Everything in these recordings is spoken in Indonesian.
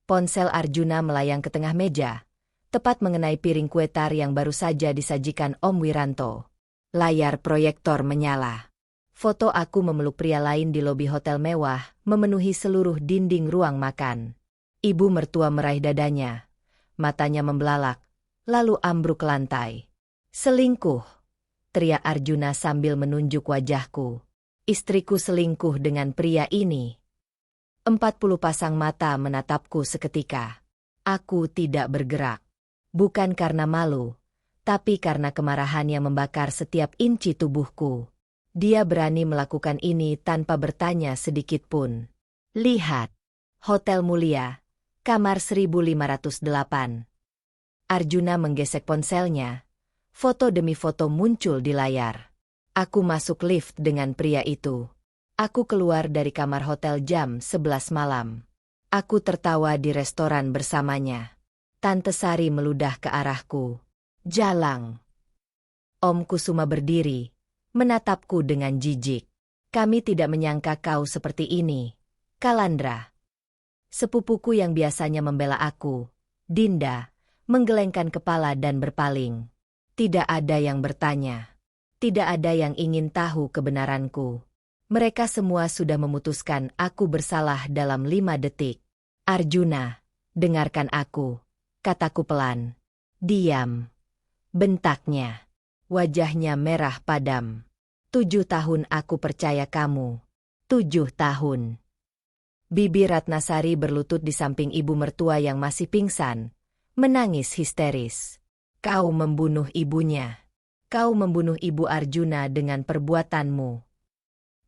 Ponsel Arjuna melayang ke tengah meja, tepat mengenai piring kue tar yang baru saja disajikan Om Wiranto. Layar proyektor menyala. Foto aku memeluk pria lain di lobi hotel mewah memenuhi seluruh dinding ruang makan. Ibu mertua meraih dadanya. Matanya membelalak, lalu ambruk ke lantai. "Selingkuh!" teriak Arjuna sambil menunjuk wajahku. "Istriku selingkuh dengan pria ini." 40 pasang mata menatapku seketika. Aku tidak bergerak. Bukan karena malu, tapi karena kemarahan yang membakar setiap inci tubuhku. Dia berani melakukan ini tanpa bertanya sedikit pun. "Lihat. Hotel Mulia. Kamar 1508. Arjuna menggesek ponselnya. Foto demi foto muncul di layar. Aku masuk lift dengan pria itu. Aku keluar dari kamar hotel jam 11 malam. Aku tertawa di restoran bersamanya. Tante Sari meludah ke arahku. "Jalang." Om Kusuma berdiri, menatapku dengan jijik. "Kami tidak menyangka kau seperti ini, Kalandra." Sepupuku yang biasanya membela aku, Dinda, menggelengkan kepala dan berpaling. Tidak ada yang bertanya. Tidak ada yang ingin tahu kebenaranku. Mereka semua sudah memutuskan aku bersalah dalam 5 detik. "Arjuna, dengarkan aku," kataku pelan. "Diam." Bentaknya. Wajahnya merah padam. 7 tahun aku percaya kamu. 7 tahun. Bibi Ratnasari berlutut di samping ibu mertua yang masih pingsan, menangis histeris. "Kau membunuh ibunya. Kau membunuh ibu Arjuna dengan perbuatanmu."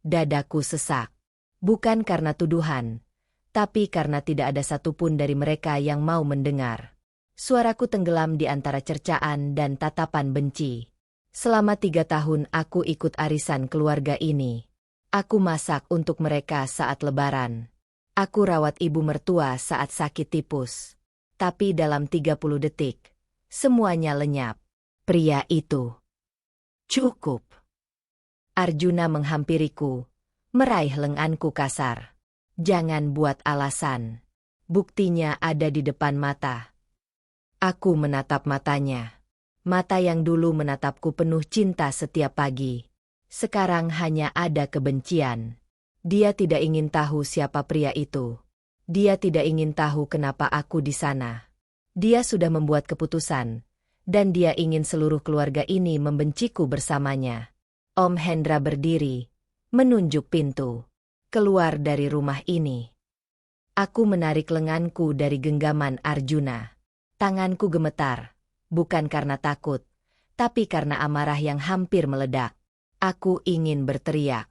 Dadaku sesak. Bukan karena tuduhan, tapi karena tidak ada satupun dari mereka yang mau mendengar. Suaraku tenggelam di antara cercaan dan tatapan benci. Selama 3 tahun aku ikut arisan keluarga ini. Aku masak untuk mereka saat lebaran. Aku rawat ibu mertua saat sakit tipus. Tapi dalam 30 detik, semuanya lenyap. Pria itu. "Cukup." Arjuna menghampiriku, meraih lenganku kasar. "Jangan buat alasan. Buktinya ada di depan mata." Aku menatap matanya. Mata yang dulu menatapku penuh cinta setiap pagi. Sekarang hanya ada kebencian. Dia tidak ingin tahu siapa pria itu. Dia tidak ingin tahu kenapa aku di sana. Dia sudah membuat keputusan, dan dia ingin seluruh keluarga ini membenciku bersamanya. Om Hendra berdiri, menunjuk pintu. "Keluar dari rumah ini." Aku menarik lenganku dari genggaman Arjuna. Tanganku gemetar, bukan karena takut, tapi karena amarah yang hampir meledak. Aku ingin berteriak.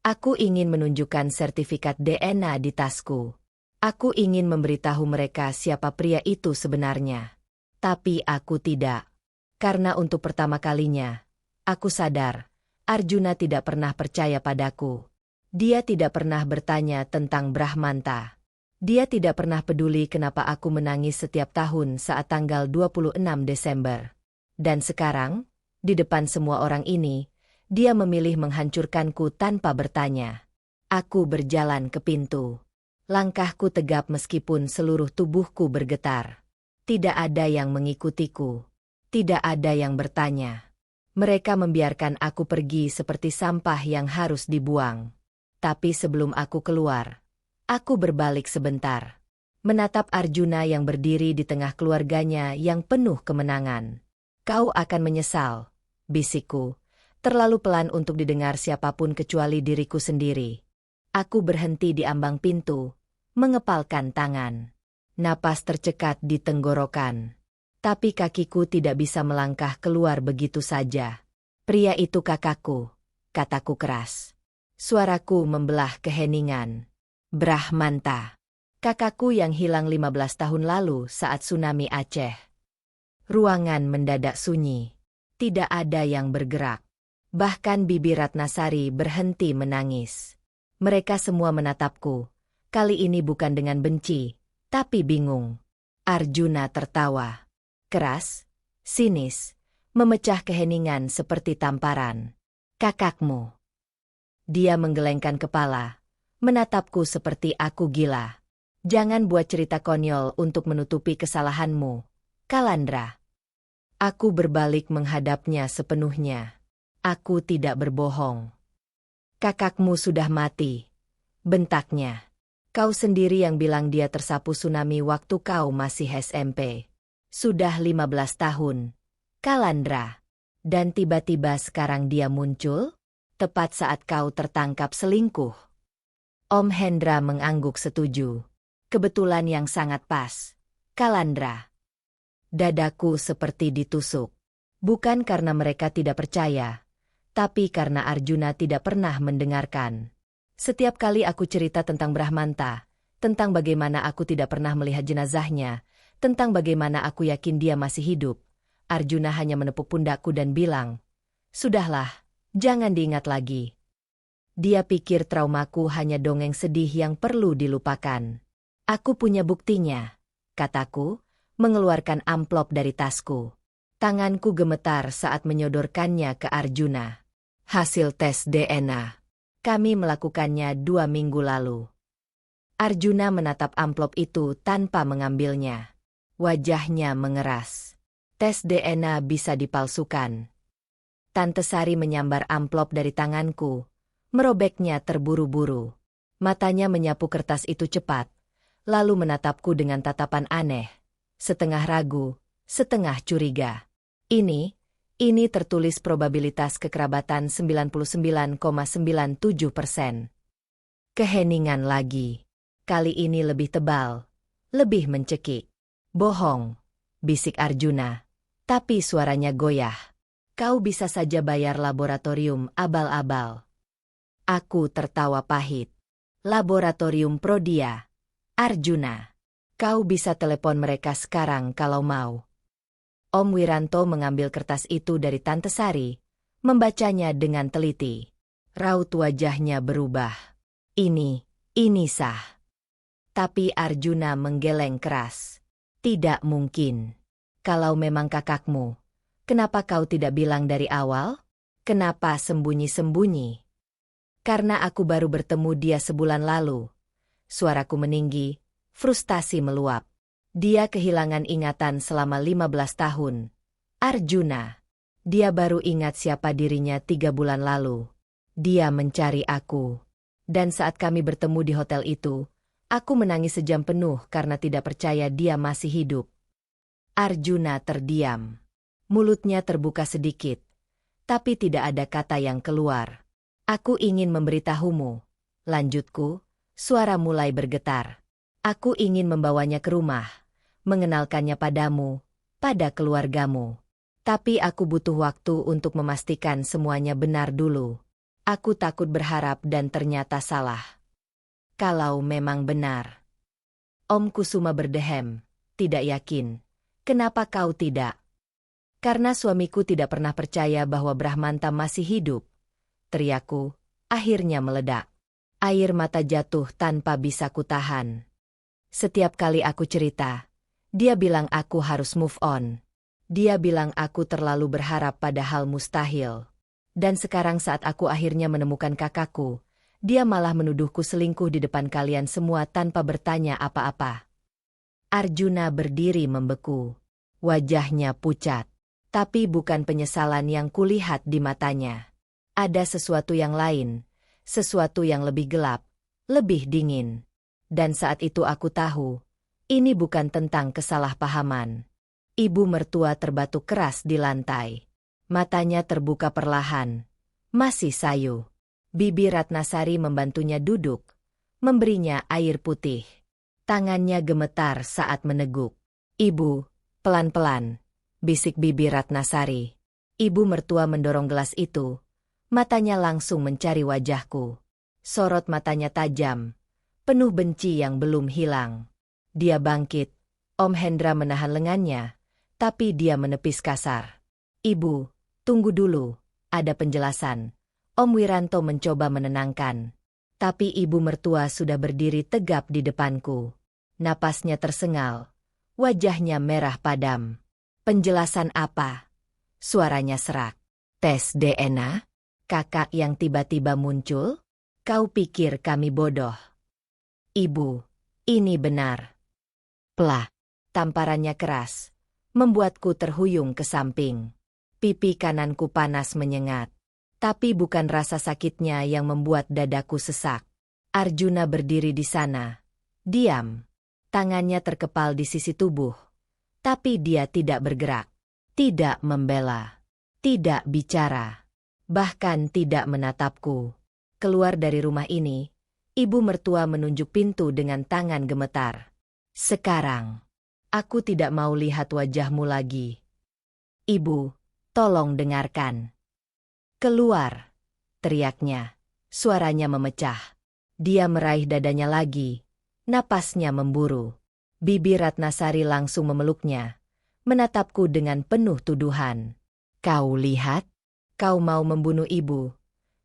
Aku ingin menunjukkan sertifikat DNA di tasku. Aku ingin memberitahu mereka siapa pria itu sebenarnya. Tapi aku tidak. Karena untuk pertama kalinya, aku sadar, Arjuna tidak pernah percaya padaku. Dia tidak pernah bertanya tentang Brahmanta. Dia tidak pernah peduli kenapa aku menangis setiap tahun saat tanggal 26 Desember. Dan sekarang, di depan semua orang ini, dia memilih menghancurkanku tanpa bertanya. Aku berjalan ke pintu. Langkahku tegap meskipun seluruh tubuhku bergetar. Tidak ada yang mengikutiku. Tidak ada yang bertanya. Mereka membiarkan aku pergi seperti sampah yang harus dibuang. Tapi sebelum aku keluar, aku berbalik sebentar. Menatap Arjuna yang berdiri di tengah keluarganya yang penuh kemenangan. "Kau akan menyesal," bisikku, terlalu pelan untuk didengar siapapun kecuali diriku sendiri. Aku berhenti di ambang pintu, mengepalkan tangan. Napas tercekat di tenggorokan. Tapi kakiku tidak bisa melangkah keluar begitu saja. "Pria itu kakakku," kataku keras. Suaraku membelah keheningan. Brahmanta. Kakakku yang hilang 15 tahun lalu saat tsunami Aceh. Ruangan mendadak sunyi. Tidak ada yang bergerak. Bahkan Bibi Ratnasari berhenti menangis. Mereka semua menatapku. Kali ini bukan dengan benci, tapi bingung. Arjuna tertawa. Keras, sinis, memecah keheningan seperti tamparan. "Kakakmu." Dia menggelengkan kepala, menatapku seperti aku gila. Jangan buat cerita konyol untuk menutupi kesalahanmu, Kalandra. Aku berbalik menghadapnya sepenuhnya. Aku tidak berbohong. Kakakmu sudah mati, bentaknya. Kau sendiri yang bilang dia tersapu tsunami waktu kau masih SMP. Sudah 15 tahun, Kalandra. Dan tiba-tiba sekarang dia muncul, tepat saat kau tertangkap selingkuh. Om Hendra mengangguk setuju. Kebetulan yang sangat pas, Kalandra. Dadaku seperti ditusuk. Bukan karena mereka tidak percaya, tapi karena Arjuna tidak pernah mendengarkan. Setiap kali aku cerita tentang Brahmanta, tentang bagaimana aku tidak pernah melihat jenazahnya, tentang bagaimana aku yakin dia masih hidup, Arjuna hanya menepuk pundakku dan bilang, "Sudahlah, jangan diingat lagi." Dia pikir traumaku hanya dongeng sedih yang perlu dilupakan. "Aku punya buktinya," kataku, mengeluarkan amplop dari tasku. Tanganku gemetar saat menyodorkannya ke Arjuna. Hasil tes DNA. Kami melakukannya 2 minggu lalu. Arjuna menatap amplop itu tanpa mengambilnya. Wajahnya mengeras. Tes DNA bisa dipalsukan. Tante Sari menyambar amplop dari tanganku, merobeknya terburu-buru. Matanya menyapu kertas itu cepat, lalu menatapku dengan tatapan aneh, setengah ragu, setengah curiga. Ini tertulis probabilitas kekerabatan 99,97%. Keheningan lagi. Kali ini lebih tebal, lebih mencekik. "Bohong," bisik Arjuna. Tapi suaranya goyah. "Kau bisa saja bayar laboratorium abal-abal." Aku tertawa pahit. "Laboratorium Prodia, Arjuna. Kau bisa telepon mereka sekarang kalau mau." Om Wiranto mengambil kertas itu dari Tante Sari, membacanya dengan teliti. Raut wajahnya berubah. Ini sah. Tapi Arjuna menggeleng keras. "Tidak mungkin. Kalau memang kakakmu, kenapa kau tidak bilang dari awal? Kenapa sembunyi-sembunyi?" "Karena aku baru bertemu dia sebulan lalu." Suaraku meninggi, frustasi meluap. "Dia kehilangan ingatan selama 15 tahun. Arjuna. Dia baru ingat siapa dirinya 3 bulan lalu. Dia mencari aku. Dan saat kami bertemu di hotel itu, aku menangis sejam penuh karena tidak percaya dia masih hidup." Arjuna terdiam. Mulutnya terbuka sedikit, tapi tidak ada kata yang keluar. "Aku ingin memberitahumu," lanjutku, suara mulai bergetar. "Aku ingin membawanya ke rumah, mengenalkannya padamu, pada keluargamu. Tapi aku butuh waktu untuk memastikan semuanya benar dulu. Aku takut berharap dan ternyata salah." "Kalau memang benar." Om Kusuma berdehem, "Tidak yakin. Kenapa kau tidak?" "Karena suamiku tidak pernah percaya bahwa Brahmanta masih hidup," teriakku, akhirnya meledak. Air mata jatuh tanpa bisa kutahan. Setiap kali aku cerita, dia bilang aku harus move on. Dia bilang aku terlalu berharap pada hal mustahil. Dan sekarang saat aku akhirnya menemukan kakakku, dia malah menuduhku selingkuh di depan kalian semua tanpa bertanya apa-apa. Arjuna berdiri membeku. Wajahnya pucat. Tapi bukan penyesalan yang kulihat di matanya. Ada sesuatu yang lain, sesuatu yang lebih gelap, lebih dingin. Dan saat itu aku tahu, ini bukan tentang kesalahpahaman. Ibu mertua terbatuk keras di lantai. Matanya terbuka perlahan. Masih sayu. Bibi Ratnasari membantunya duduk, memberinya air putih. Tangannya gemetar saat meneguk. "Ibu, pelan-pelan," bisik Bibi Ratnasari. Ibu mertua mendorong gelas itu. Matanya langsung mencari wajahku. Sorot matanya tajam, penuh benci yang belum hilang. Dia bangkit. Om Hendra menahan lengannya, tapi dia menepis kasar. "Ibu, tunggu dulu, ada penjelasan." Om Wiranto mencoba menenangkan. Tapi ibu mertua sudah berdiri tegap di depanku. Napasnya tersengal. Wajahnya merah padam. "Penjelasan apa?" Suaranya serak. "Tes DNA? Kakak yang tiba-tiba muncul? Kau pikir kami bodoh?" "Ibu, Ini benar. Plah. Tamparannya keras, membuatku terhuyung ke samping. Pipi kananku panas menyengat. Tapi bukan rasa sakitnya yang membuat dadaku sesak. Arjuna berdiri di sana. Diam. Tangannya terkepal di sisi tubuh. Tapi dia tidak bergerak. Tidak membela. Tidak bicara. Bahkan tidak menatapku. Keluar dari rumah ini, ibu mertua menunjuk pintu dengan tangan gemetar. Sekarang, aku tidak mau lihat wajahmu lagi. Ibu, tolong dengarkan. Keluar, teriaknya. Suaranya memecah. Dia meraih dadanya lagi. Napasnya memburu. Bibi Ratnasari langsung memeluknya. Menatapku dengan penuh tuduhan. Kau lihat? Kau mau membunuh ibu.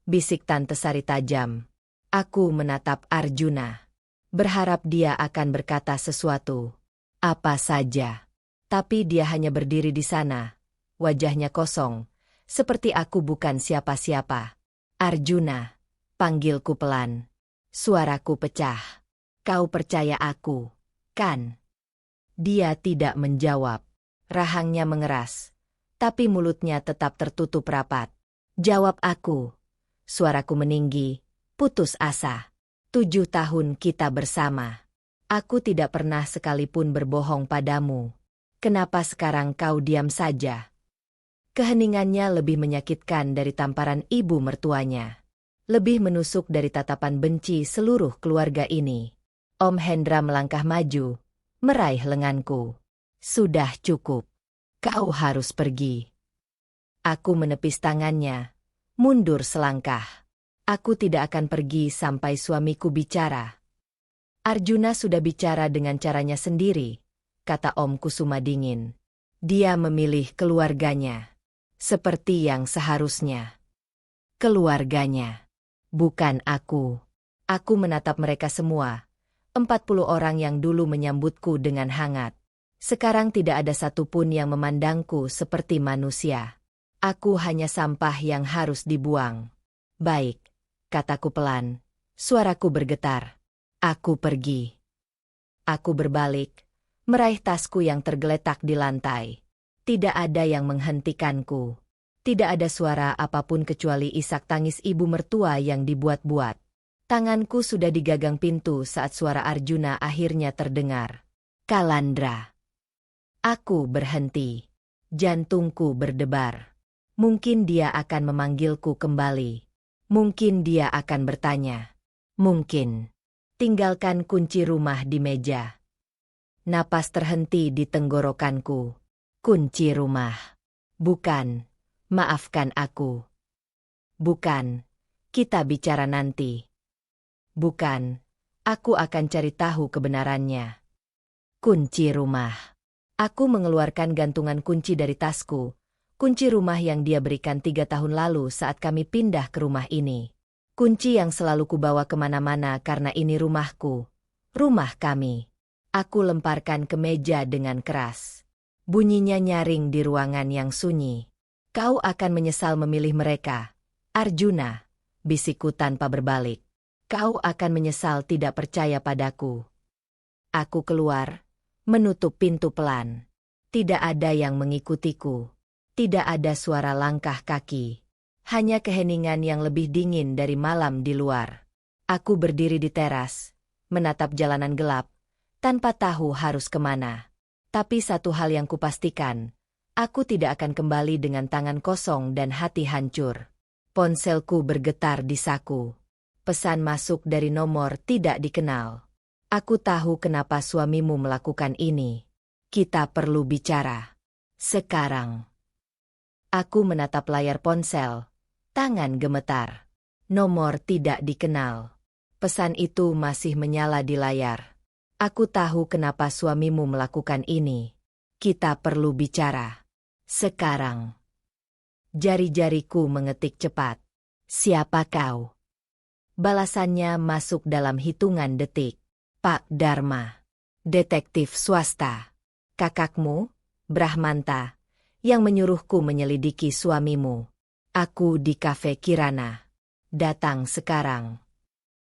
Bisik Tante Sari tajam. Aku menatap Arjuna. Berharap dia akan berkata sesuatu. Apa saja. Tapi dia hanya berdiri di sana. Wajahnya kosong. Seperti aku bukan siapa-siapa. Arjuna. Panggilku pelan. Suaraku pecah. Kau percaya aku, kan? Dia tidak menjawab. Rahangnya mengeras. Tapi mulutnya tetap tertutup rapat. Jawab aku. Suaraku meninggi. Putus asa. 7 tahun kita bersama. Aku tidak pernah sekalipun berbohong padamu. Kenapa sekarang kau diam saja? Keheningannya lebih menyakitkan dari tamparan ibu mertuanya. Lebih menusuk dari tatapan benci seluruh keluarga ini. Om Hendra melangkah maju, meraih lenganku. Sudah cukup. Kau harus pergi. Aku menepis tangannya, mundur selangkah. Aku tidak akan pergi sampai suamiku bicara. Arjuna sudah bicara dengan caranya sendiri, kata Om Kusuma dingin. Dia memilih keluarganya. Seperti yang seharusnya. Keluarganya. Bukan aku. Aku menatap mereka semua. 40 orang yang dulu menyambutku dengan hangat. Sekarang tidak ada satupun yang memandangku seperti manusia. Aku hanya sampah yang harus dibuang. Baik, kataku pelan. Suaraku bergetar. Aku pergi. Aku berbalik, meraih tasku yang tergeletak di lantai. Tidak ada yang menghentikanku. Tidak ada suara apapun kecuali isak tangis ibu mertua yang dibuat-buat. Tanganku sudah digagang pintu saat suara Arjuna akhirnya terdengar. Kalandra. Aku berhenti. Jantungku berdebar. Mungkin dia akan memanggilku kembali. Mungkin dia akan bertanya. Mungkin. Tinggalkan kunci rumah di meja. Napas terhenti di tenggorokanku. Kunci rumah. Bukan. Maafkan aku. Bukan. Kita bicara nanti. Bukan. Aku akan cari tahu kebenarannya. Kunci rumah. Aku mengeluarkan gantungan kunci dari tasku. Kunci rumah yang dia berikan 3 tahun lalu saat kami pindah ke rumah ini. Kunci yang selalu kubawa kemana-mana karena ini rumahku. Rumah kami. Aku lemparkan ke meja dengan keras. Bunyinya nyaring di ruangan yang sunyi. Kau akan menyesal memilih mereka. Arjuna, bisikku tanpa berbalik. Kau akan menyesal tidak percaya padaku. Aku keluar, menutup pintu pelan. Tidak ada yang mengikutiku. Tidak ada suara langkah kaki. Hanya keheningan yang lebih dingin dari malam di luar. Aku berdiri di teras, menatap jalanan gelap, tanpa tahu harus kemana. Tapi satu hal yang kupastikan, aku tidak akan kembali dengan tangan kosong dan hati hancur. Ponselku bergetar di saku. Pesan masuk dari nomor tidak dikenal. Aku tahu kenapa suamimu melakukan ini. Kita perlu bicara. Sekarang. Aku menatap layar ponsel. Tangan gemetar. Nomor tidak dikenal. Pesan itu masih menyala di layar. Aku tahu kenapa suamimu melakukan ini. Kita perlu bicara. Sekarang. Jari-jariku mengetik cepat. Siapa kau? Balasannya masuk dalam hitungan detik. Pak Dharma. Detektif swasta. Kakakmu, Brahmanta, yang menyuruhku menyelidiki suamimu. Aku di kafe Kirana. Datang sekarang.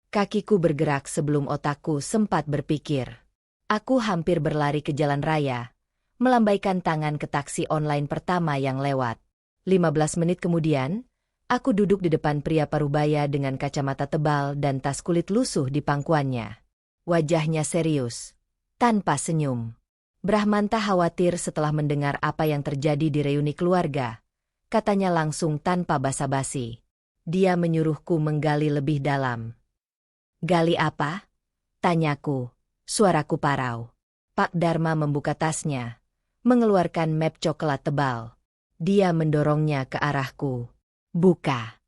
Kakiku bergerak sebelum otakku sempat berpikir. Aku hampir berlari ke jalan raya, melambaikan tangan ke taksi online pertama yang lewat. 15 menit kemudian, aku duduk di depan pria parubaya dengan kacamata tebal dan tas kulit lusuh di pangkuannya. Wajahnya serius, tanpa senyum. Brahmanta khawatir setelah mendengar apa yang terjadi di reuni keluarga. Katanya langsung tanpa basa-basi. Dia menyuruhku menggali lebih dalam. "Gali apa?" tanyaku, suaraku parau. Pak Dharma membuka tasnya, mengeluarkan map coklat tebal. Dia mendorongnya ke arahku. "Buka."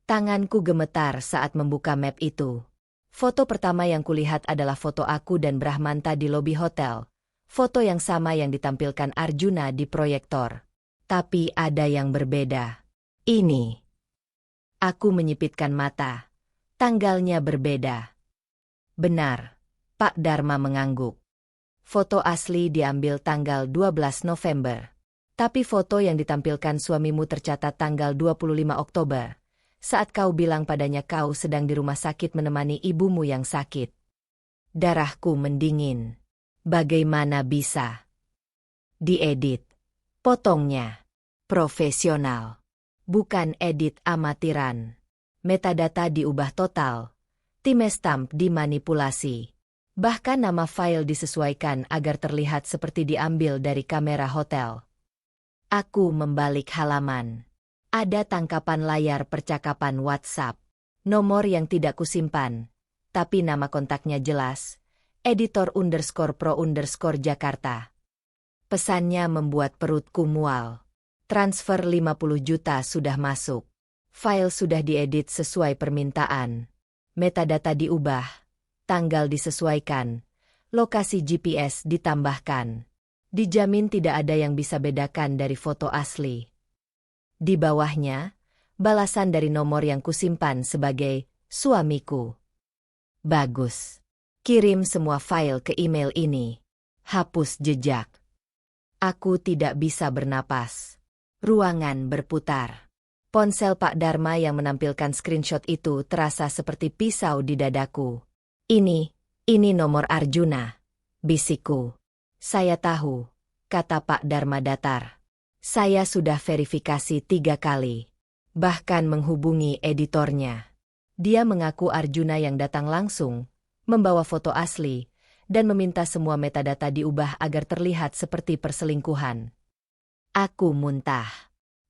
Tanganku gemetar saat membuka map itu. Foto pertama yang kulihat adalah foto aku dan Brahmanta di lobi hotel. Foto yang sama yang ditampilkan Arjuna di proyektor. Tapi ada yang berbeda. Ini. Aku menyipitkan mata. Tanggalnya berbeda. "Benar," Pak Dharma mengangguk. "Foto asli diambil tanggal 12 November. Tapi foto yang ditampilkan suamimu tercatat tanggal 25 Oktober. Saat kau bilang padanya kau sedang di rumah sakit menemani ibumu yang sakit." Darahku mendingin. Bagaimana bisa? Diedit. Potongnya. Profesional. Bukan edit amatiran. Metadata diubah total. Timestamp dimanipulasi. Bahkan nama file disesuaikan agar terlihat seperti diambil dari kamera hotel. Aku membalik halaman. Ada tangkapan layar percakapan WhatsApp. Nomor yang tidak kusimpan. Tapi nama kontaknya jelas. Editor_pro_ Jakarta. Pesannya membuat perutku mual. Transfer 50 juta sudah masuk. File sudah diedit sesuai permintaan. Metadata diubah. Tanggal disesuaikan. Lokasi GPS ditambahkan. Dijamin tidak ada yang bisa bedakan dari foto asli. Di bawahnya, balasan dari nomor yang kusimpan sebagai suamiku. "Bagus. Kirim semua file ke email ini. Hapus jejak." Aku tidak bisa bernapas. Ruangan berputar. Ponsel Pak Dharma yang menampilkan screenshot itu terasa seperti pisau di dadaku. Ini nomor Arjuna," bisikku. "Saya tahu," kata Pak Dharma datar. "Saya sudah verifikasi 3 kali. Bahkan menghubungi editornya. Dia mengaku Arjuna yang datang langsung, membawa foto asli, dan meminta semua metadata diubah agar terlihat seperti perselingkuhan." Aku muntah.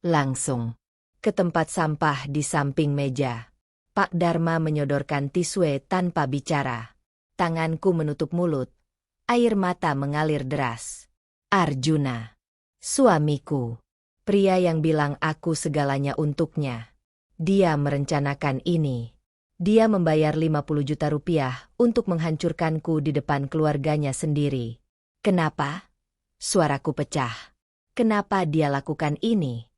Langsung. Ke tempat sampah di samping meja. Pak Dharma menyodorkan tisu tanpa bicara. Tanganku menutup mulut. Air mata mengalir deras. Arjuna. Suamiku. Pria yang bilang aku segalanya untuknya. Dia merencanakan ini. Dia membayar 50 juta rupiah untuk menghancurkanku di depan keluarganya sendiri. Kenapa? Suaraku pecah. Kenapa dia lakukan ini?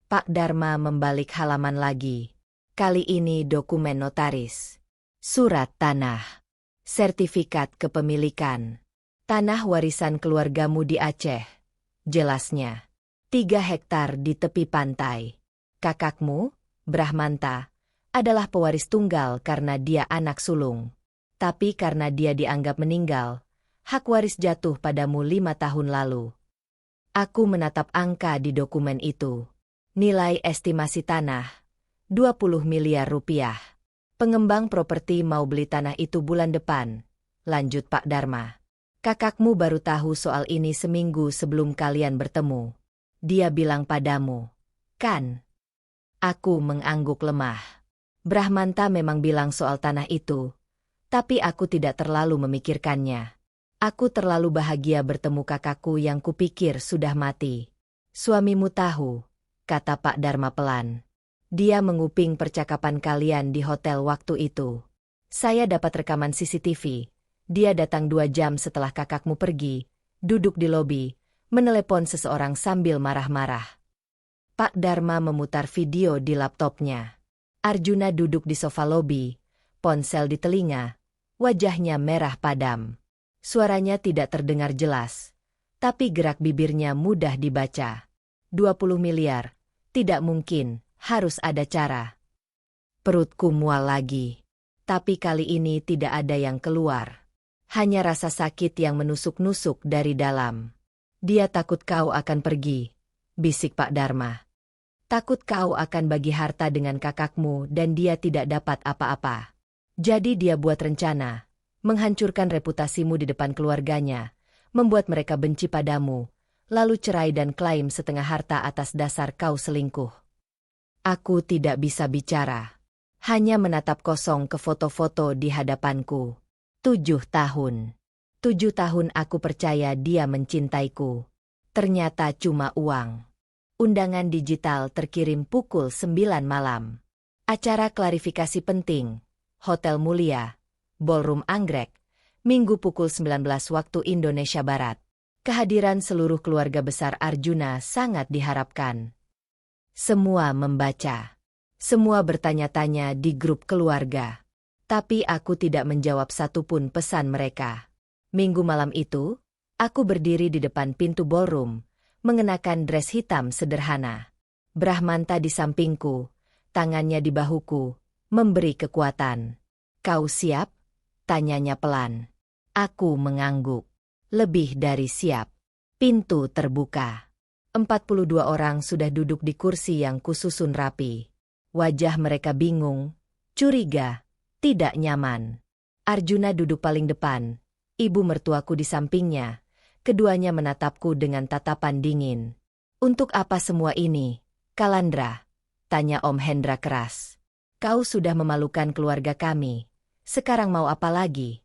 Pak Dharma membalik halaman lagi. Kali ini dokumen notaris. Surat tanah. Sertifikat kepemilikan. Tanah warisan keluargamu di Aceh. Jelasnya. 3 hektar di tepi pantai. Kakakmu, Brahmanta, adalah pewaris tunggal karena dia anak sulung. Tapi karena dia dianggap meninggal, hak waris jatuh padamu 5 tahun lalu. Aku menatap angka di dokumen itu. Nilai estimasi tanah, 20 miliar rupiah. Pengembang properti mau beli tanah itu bulan depan. Lanjut Pak Dharma. Kakakmu baru tahu soal ini seminggu sebelum kalian bertemu. Dia bilang padamu, kan? Aku mengangguk lemah. Brahmanta memang bilang soal tanah itu, tapi aku tidak terlalu memikirkannya. Aku terlalu bahagia bertemu kakakku yang kupikir sudah mati. Suamimu tahu, kata Pak Dharma pelan. Dia menguping percakapan kalian di hotel waktu itu. Saya dapat rekaman CCTV. Dia datang 2 jam setelah kakakmu pergi, duduk di lobi, menelepon seseorang sambil marah-marah. Pak Dharma memutar video di laptopnya. Arjuna duduk di sofa lobi, ponsel di telinga, wajahnya merah padam. Suaranya tidak terdengar jelas, tapi gerak bibirnya mudah dibaca. 20 miliar. Tidak mungkin, harus ada cara. Perutku mual lagi. Tapi kali ini tidak ada yang keluar. Hanya rasa sakit yang menusuk-nusuk dari dalam. Dia takut kau akan pergi, bisik Pak Dharma. Takut kau akan bagi harta dengan kakakmu dan dia tidak dapat apa-apa. Jadi dia buat rencana, menghancurkan reputasimu di depan keluarganya, membuat mereka benci padamu, lalu cerai dan klaim setengah harta atas dasar kau selingkuh. Aku tidak bisa bicara. Hanya menatap kosong ke foto-foto di hadapanku. 7 tahun. 7 tahun aku percaya dia mencintaiku. Ternyata cuma uang. Undangan digital terkirim pukul 9 malam. Acara klarifikasi penting. Hotel Mulia. Ballroom Anggrek. Minggu pukul 19 waktu Indonesia Barat. Kehadiran seluruh keluarga besar Arjuna sangat diharapkan. Semua membaca. Semua bertanya-tanya di grup keluarga. Tapi aku tidak menjawab satupun pesan mereka. Minggu malam itu, aku berdiri di depan pintu ballroom, mengenakan dress hitam sederhana. Brahmanta di sampingku, tangannya di bahuku, memberi kekuatan. Kau siap? Tanyanya pelan. Aku mengangguk. Lebih dari siap. Pintu terbuka. 42 orang sudah duduk di kursi yang kususun rapi. Wajah mereka bingung, curiga, tidak nyaman. Arjuna duduk paling depan, ibu mertuaku di sampingnya. Keduanya menatapku dengan tatapan dingin. Untuk apa semua ini, Kalandra? Tanya Om Hendra keras. Kau sudah memalukan keluarga kami. Sekarang mau apa lagi?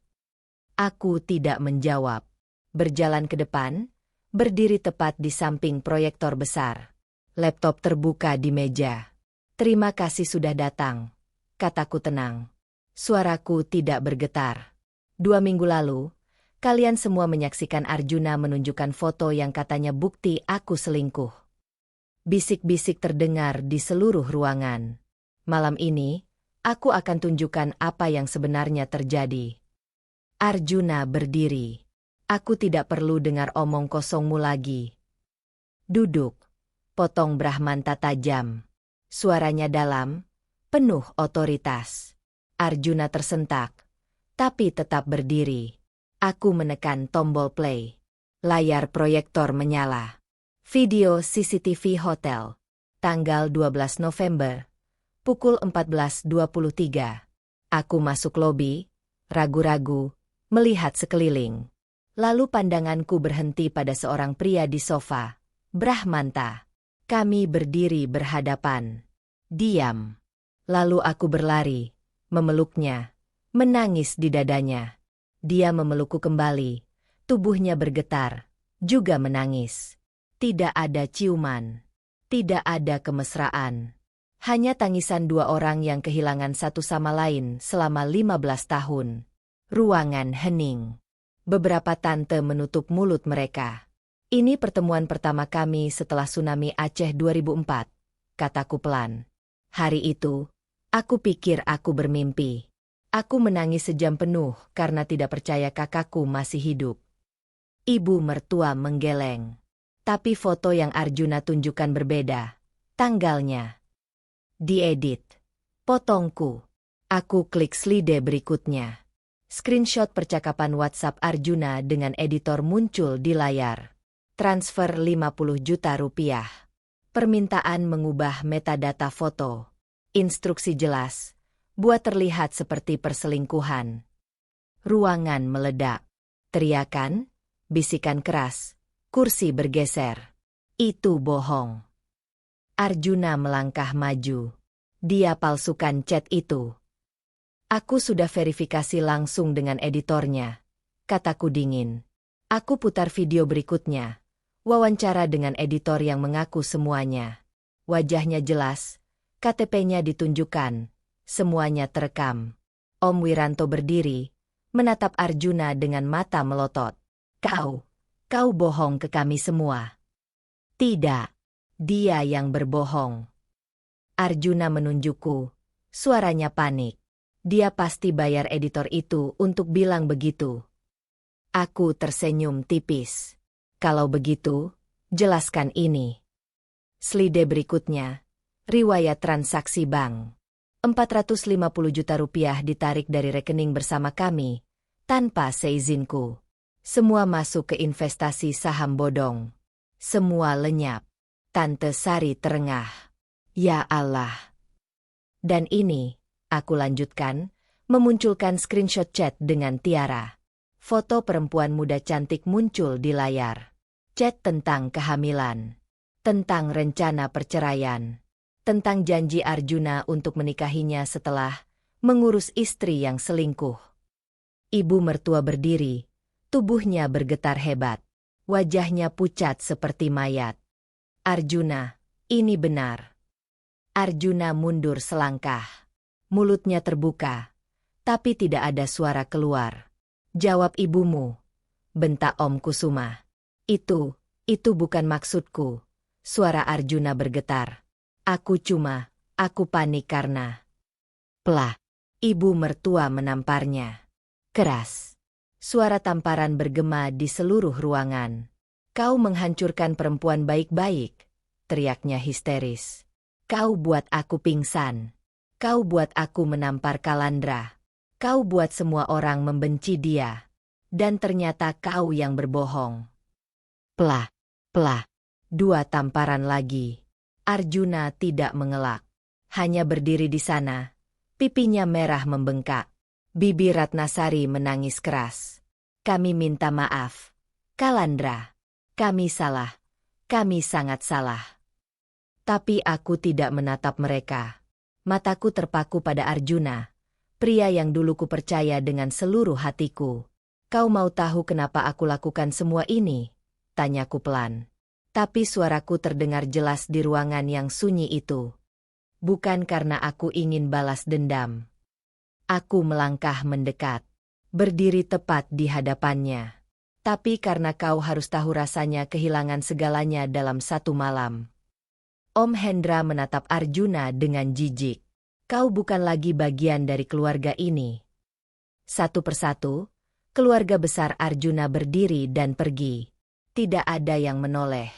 Aku tidak menjawab. Berjalan ke depan, berdiri tepat di samping proyektor besar. Laptop terbuka di meja. Terima kasih sudah datang, kataku tenang. Suaraku tidak bergetar. 2 minggu lalu, kalian semua menyaksikan Arjuna menunjukkan foto yang katanya bukti aku selingkuh. Bisik-bisik terdengar di seluruh ruangan. Malam ini, aku akan tunjukkan apa yang sebenarnya terjadi. Arjuna berdiri. Aku tidak perlu dengar omong kosongmu lagi. Duduk. Potong Brahmanta tajam. Suaranya dalam, penuh otoritas. Arjuna tersentak, tapi tetap berdiri. Aku menekan tombol play. Layar proyektor menyala. Video CCTV Hotel. Tanggal 12 November. Pukul 14.23. Aku masuk lobi, ragu-ragu, melihat sekeliling. Lalu pandanganku berhenti pada seorang pria di sofa. Brahmanta. Kami berdiri berhadapan. Diam. Lalu aku berlari, memeluknya, menangis di dadanya. Dia memelukku kembali, tubuhnya bergetar, juga menangis. Tidak ada ciuman, tidak ada kemesraan. Hanya tangisan 2 orang yang kehilangan satu sama lain selama 15 tahun. Ruangan hening. Beberapa tante menutup mulut mereka. Ini pertemuan pertama kami setelah tsunami Aceh 2004, kataku pelan. Hari itu, aku pikir aku bermimpi. Aku menangis sejam penuh karena tidak percaya kakakku masih hidup. Ibu mertua menggeleng. Tapi foto yang Arjuna tunjukkan berbeda. Tanggalnya. Diedit. Potongku. Aku klik slide berikutnya. Screenshot percakapan WhatsApp Arjuna dengan editor muncul di layar. Transfer 50 juta rupiah. Permintaan mengubah metadata foto. Instruksi jelas. Buat terlihat seperti perselingkuhan. Ruangan meledak. Teriakan, bisikan keras, kursi bergeser. Itu bohong. Arjuna melangkah maju. Dia palsukan chat itu. Aku sudah verifikasi langsung dengan editornya, kataku dingin. Aku putar video berikutnya. Wawancara dengan editor yang mengaku semuanya. Wajahnya jelas, KTP-nya ditunjukkan, semuanya terekam. Om Wiranto berdiri, menatap Arjuna dengan mata melotot. Kau bohong ke kami semua. Tidak, dia yang berbohong. Arjuna menunjukku, suaranya panik. Dia pasti bayar editor itu untuk bilang begitu. Aku tersenyum tipis. Kalau begitu, jelaskan ini. Slide berikutnya. Riwayat transaksi bank. 450 juta rupiah ditarik dari rekening bersama kami, tanpa seizinku. Semua masuk ke investasi saham bodong. Semua lenyap. Tante Sari terengah. Ya Allah. Dan ini, aku lanjutkan, memunculkan screenshot chat dengan Tiara. Foto perempuan muda cantik muncul di layar. Chat tentang kehamilan. Tentang rencana perceraian. Tentang janji Arjuna untuk menikahinya setelah mengurus istri yang selingkuh. Ibu mertua berdiri, tubuhnya bergetar hebat. Wajahnya pucat seperti mayat. Arjuna, ini benar. Arjuna mundur selangkah. Mulutnya terbuka, tapi tidak ada suara keluar. Jawab ibumu, bentak Om Kusuma. Itu bukan maksudku. Suara Arjuna bergetar. Aku panik karena. Pelah, ibu mertua menamparnya. Keras. Suara tamparan bergema di seluruh ruangan. Kau menghancurkan perempuan baik-baik, teriaknya histeris. Kau buat aku pingsan. Kau buat aku menampar Kalandra. Kau buat semua orang membenci dia. Dan ternyata kau yang berbohong. Pelah, pelah. 2 tamparan lagi. Arjuna tidak mengelak. Hanya berdiri di sana. Pipinya merah membengkak. Bibi Ratnasari menangis keras. Kami minta maaf. Kalandra. Kami salah. Kami sangat salah. Tapi aku tidak menatap mereka. Mataku terpaku pada Arjuna. Pria yang dulu kupercaya dengan seluruh hatiku. Kau mau tahu kenapa aku lakukan semua ini? Tanyaku pelan. Tapi suaraku terdengar jelas di ruangan yang sunyi itu. Bukan karena aku ingin balas dendam. Aku melangkah mendekat. Berdiri tepat di hadapannya. Tapi karena kau harus tahu rasanya kehilangan segalanya dalam satu malam. Om Hendra menatap Arjuna dengan jijik. Kau bukan lagi bagian dari keluarga ini. Satu persatu, keluarga besar Arjuna berdiri dan pergi. Tidak ada yang menoleh.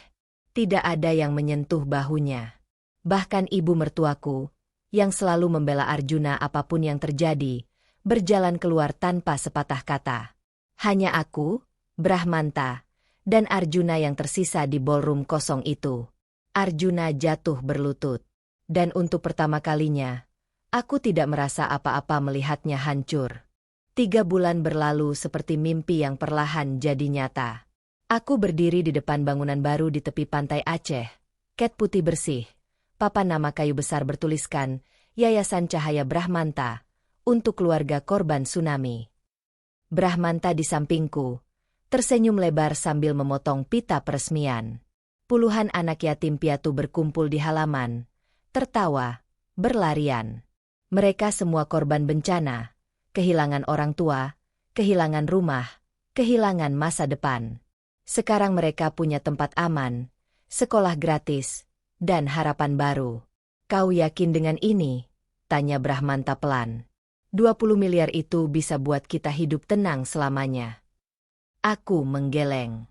Tidak ada yang menyentuh bahunya. Bahkan ibu mertuaku, yang selalu membela Arjuna apapun yang terjadi, berjalan keluar tanpa sepatah kata. Hanya aku, Brahmanta, dan Arjuna yang tersisa di ballroom kosong itu. Arjuna jatuh berlutut. Dan untuk pertama kalinya, aku tidak merasa apa-apa melihatnya hancur. 3 bulan berlalu seperti mimpi yang perlahan jadi nyata. Aku berdiri di depan bangunan baru di tepi pantai Aceh. Cat putih bersih. Papan nama kayu besar bertuliskan, Yayasan Cahaya Brahmanta, untuk keluarga korban tsunami. Brahmanta di sampingku, tersenyum lebar sambil memotong pita peresmian. Puluhan anak yatim piatu berkumpul di halaman, tertawa, berlarian. Mereka semua korban bencana, kehilangan orang tua, kehilangan rumah, kehilangan masa depan. Sekarang mereka punya tempat aman, sekolah gratis, dan harapan baru. Kau yakin dengan ini? Tanya Brahmanta pelan. 20 miliar itu bisa buat kita hidup tenang selamanya. Aku menggeleng.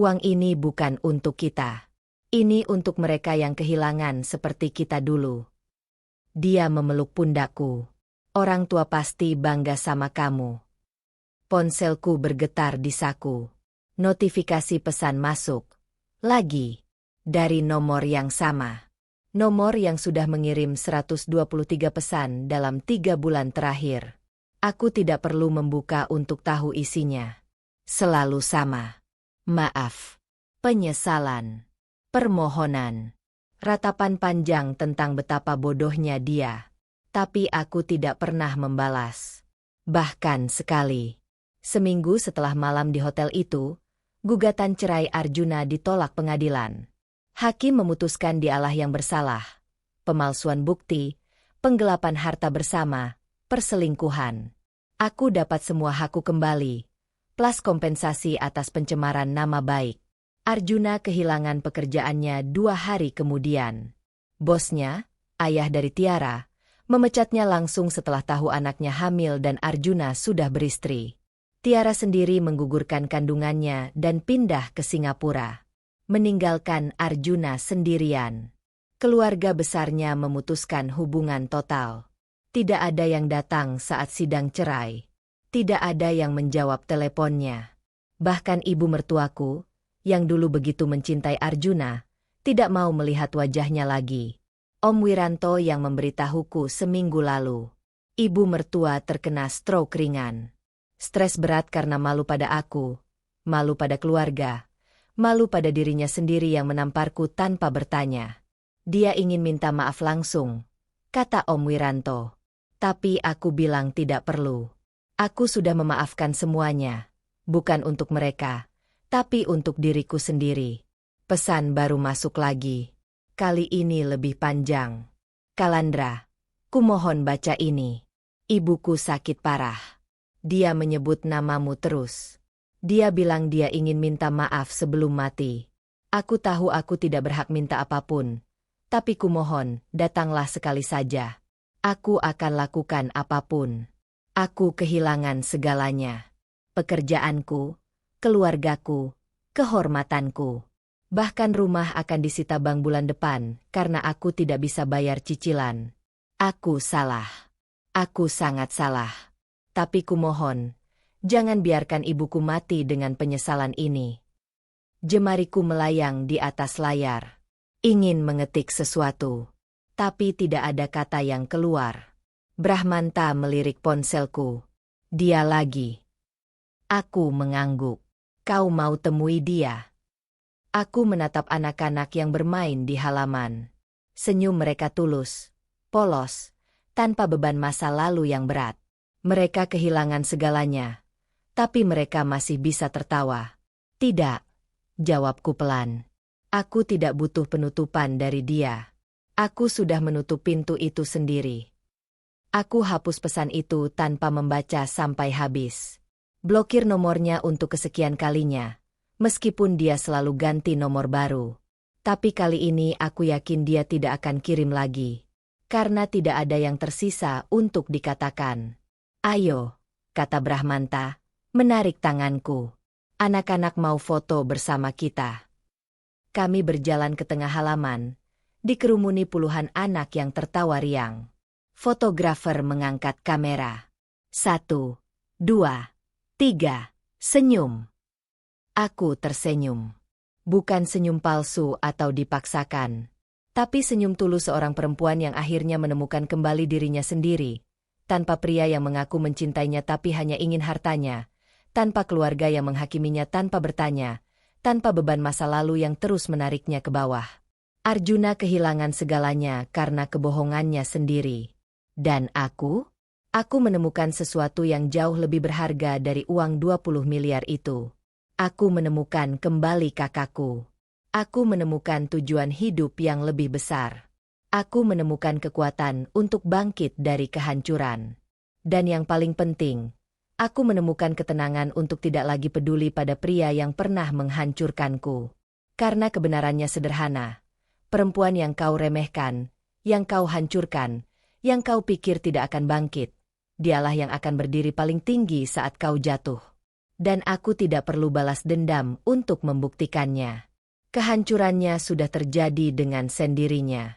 Uang ini bukan untuk kita. Ini untuk mereka yang kehilangan seperti kita dulu. Dia memeluk pundakku. Orang tua pasti bangga sama kamu. Ponselku bergetar di saku. Notifikasi pesan masuk. Lagi. Dari nomor yang sama. Nomor yang sudah mengirim 123 pesan dalam 3 bulan terakhir. Aku tidak perlu membuka untuk tahu isinya. Selalu sama. Maaf. Penyesalan. Permohonan. Ratapan panjang tentang betapa bodohnya dia. Tapi aku tidak pernah membalas. Bahkan sekali. Seminggu setelah malam di hotel itu, gugatan cerai Arjuna ditolak pengadilan. Hakim memutuskan dialah yang bersalah. Pemalsuan bukti, penggelapan harta bersama, perselingkuhan. Aku dapat semua hakku kembali, plus kompensasi atas pencemaran nama baik. Arjuna kehilangan pekerjaannya 2 hari kemudian. Bosnya, ayah dari Tiara, memecatnya langsung setelah tahu anaknya hamil dan Arjuna sudah beristri. Tiara sendiri menggugurkan kandungannya dan pindah ke Singapura. Meninggalkan Arjuna sendirian. Keluarga besarnya memutuskan hubungan total. Tidak ada yang datang saat sidang cerai. Tidak ada yang menjawab teleponnya. Bahkan ibu mertuaku, yang dulu begitu mencintai Arjuna, tidak mau melihat wajahnya lagi. Om Wiranto yang memberitahuku seminggu lalu. Ibu mertua terkena stroke ringan. Stres berat karena malu pada aku, malu pada keluarga, malu pada dirinya sendiri yang menamparku tanpa bertanya. Dia ingin minta maaf langsung, kata Om Wiranto. Tapi aku bilang tidak perlu. Aku sudah memaafkan semuanya, bukan untuk mereka, tapi untuk diriku sendiri. Pesan baru masuk lagi. Kali ini lebih panjang. Kalandra, kumohon baca ini. Ibuku sakit parah. Dia menyebut namamu terus. Dia bilang dia ingin minta maaf sebelum mati. Aku tahu aku tidak berhak minta apapun. Tapi kumohon, datanglah sekali saja. Aku akan lakukan apapun. Aku kehilangan segalanya. Pekerjaanku, keluargaku, kehormatanku. Bahkan rumah akan disita bank bulan depan karena aku tidak bisa bayar cicilan. Aku salah. Aku sangat salah. Tapi kumohon, jangan biarkan ibuku mati dengan penyesalan ini. Jemariku melayang di atas layar. Ingin mengetik sesuatu. Tapi tidak ada kata yang keluar. Brahmanta melirik ponselku. Dia lagi. Aku mengangguk. Kau mau temui dia? Aku menatap anak-anak yang bermain di halaman. Senyum mereka tulus, polos, tanpa beban masa lalu yang berat. Mereka kehilangan segalanya, tapi mereka masih bisa tertawa. Tidak, jawabku pelan. Aku tidak butuh penutupan dari dia. Aku sudah menutup pintu itu sendiri. Aku hapus pesan itu tanpa membaca sampai habis. Blokir nomornya untuk kesekian kalinya. Meskipun dia selalu ganti nomor baru. Tapi kali ini aku yakin dia tidak akan kirim lagi. Karena tidak ada yang tersisa untuk dikatakan. Ayo, kata Brahmanta, menarik tanganku. Anak-anak mau foto bersama kita. Kami berjalan ke tengah halaman, dikerumuni puluhan anak yang tertawa riang. Fotografer mengangkat kamera. 1, 2, 3, senyum. Aku tersenyum. Bukan senyum palsu atau dipaksakan. Tapi senyum tulus seorang perempuan yang akhirnya menemukan kembali dirinya sendiri. Tanpa pria yang mengaku mencintainya tapi hanya ingin hartanya. Tanpa keluarga yang menghakiminya tanpa bertanya. Tanpa beban masa lalu yang terus menariknya ke bawah. Arjuna kehilangan segalanya karena kebohongannya sendiri. Dan aku? Aku menemukan sesuatu yang jauh lebih berharga dari uang 20 miliar itu. Aku menemukan kembali kakakku. Aku menemukan tujuan hidup yang lebih besar. Aku menemukan kekuatan untuk bangkit dari kehancuran. Dan yang paling penting, aku menemukan ketenangan untuk tidak lagi peduli pada pria yang pernah menghancurkanku. Karena kebenarannya sederhana. Perempuan yang kau remehkan, yang kau hancurkan, yang kau pikir tidak akan bangkit, dialah yang akan berdiri paling tinggi saat kau jatuh. Dan aku tidak perlu balas dendam untuk membuktikannya. Kehancurannya sudah terjadi dengan sendirinya.